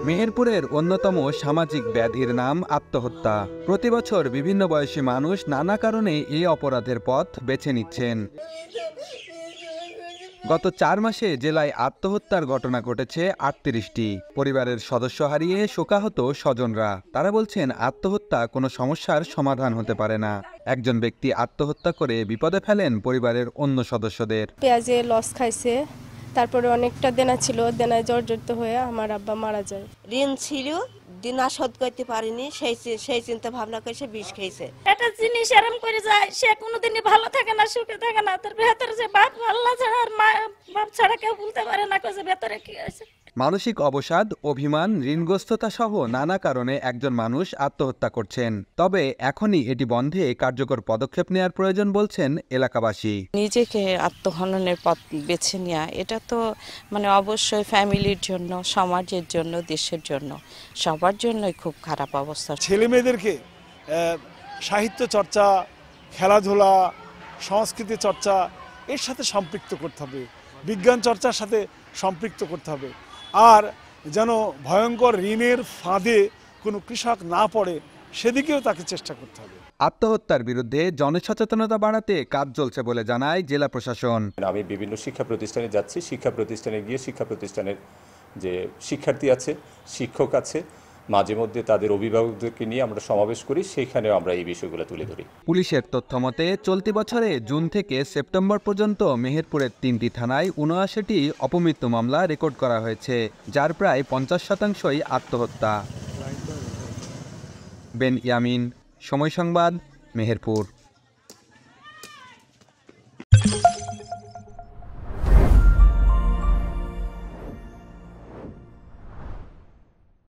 মেহেরপুরের অন্যতম সামাজিক ব্যাধির নাম আত্মহত্যা। প্রতি বছর বিভিন্ন বয়সী মানুষ নানা কারণে এই অপরাধের পথ বেছে নিচ্ছেন। গত 4 মাসে জেলায় আত্মহত্যার ঘটনা ঘটেছে 38টি। পরিবারের সদস্য হারিয়ে শোকাহত স্বজনরা। তারা বলছেন আত্মহত্যা কোনো সমস্যার সমাধান হতে পারে না। একজন ব্যক্তি আত্মহত্যা করে বিপদে ফেলেন পরিবারের অন্য সদস্যদের। পেঁয়াজে লস খাইছে, তারপরে অনেকটা দেনা ছিল, দেনায় জর্জরিত হয়ে আমার আব্বা মারা যায়। ঋণ ছিল, দিনা শোধ করতে পারিনি, সেই চিন্তা ভাবনা করে সে বিষ খেয়েছে। একটা জিনিস এরম করে যায়, সে কোনোদিনই ভালো থাকে না, সুখে থাকে না। তার ভেতরে যে বাপ আল্লাহ ছাড়া আর মা বাপ ছাড়া কেউ বলতে পারে না যে ভেতরে কি আছে। মানসিক অবসাদ, অভিমান, ঋণগ্রস্ততা সহ নানা কারণে একজন মানুষ আত্মহত্যা করছেন। তবে এখনই এটি বন্ধে কার্যকর পদক্ষেপ নেওয়ার প্রয়োজন বলছেন এলাকাবাসী। নিজেকে আত্মহননের পথ বেছে নেওয়া, এটা তো অবশ্যই ফ্যামিলির জন্য, সমাজের জন্য, দেশের জন্য, সবার জন্যই খুব খারাপ অবস্থা। ছেলে মেয়েদেরকে সাহিত্য চর্চা, খেলাধুলা, সংস্কৃতি চর্চা এর সাথে সম্পৃক্ত করতে হবে, বিজ্ঞান চর্চার সাথে সম্পৃক্ত করতে হবে। আর যেন ভয়ঙ্কর ঋণের ফাঁদে কোনো কৃষক না পড়ে সেদিকেও তাকে চেষ্টা করতে হবে। আত্মহত্যার বিরুদ্ধে জনসচেতনতা বাড়াতে কাজ চলছে বলে জানায় জেলা প্রশাসন। আমি বিভিন্ন শিক্ষা প্রতিষ্ঠানে যাচ্ছি, শিক্ষা প্রতিষ্ঠানে গিয়ে শিক্ষা প্রতিষ্ঠানের যে শিক্ষার্থী আছে, শিক্ষক আছে, মাঝে মধ্যে তাদের অভিভাবকদেরকে নিয়ে আমরা সমাবেশ করি, সেখানেও আমরা এই বিষয়গুলো তুলে ধরি। পুলিশের তথ্যমতে চলতি বছরে জুন থেকে সেপ্টেম্বর পর্যন্ত মেহেরপুরের 3টি থানায় 79টি অপমৃত্যু মামলা রেকর্ড করা হয়েছে, যার প্রায় 50%ই আত্মহত্যা। বেন ইয়ামিন, সময় সংবাদ, মেহেরপুর।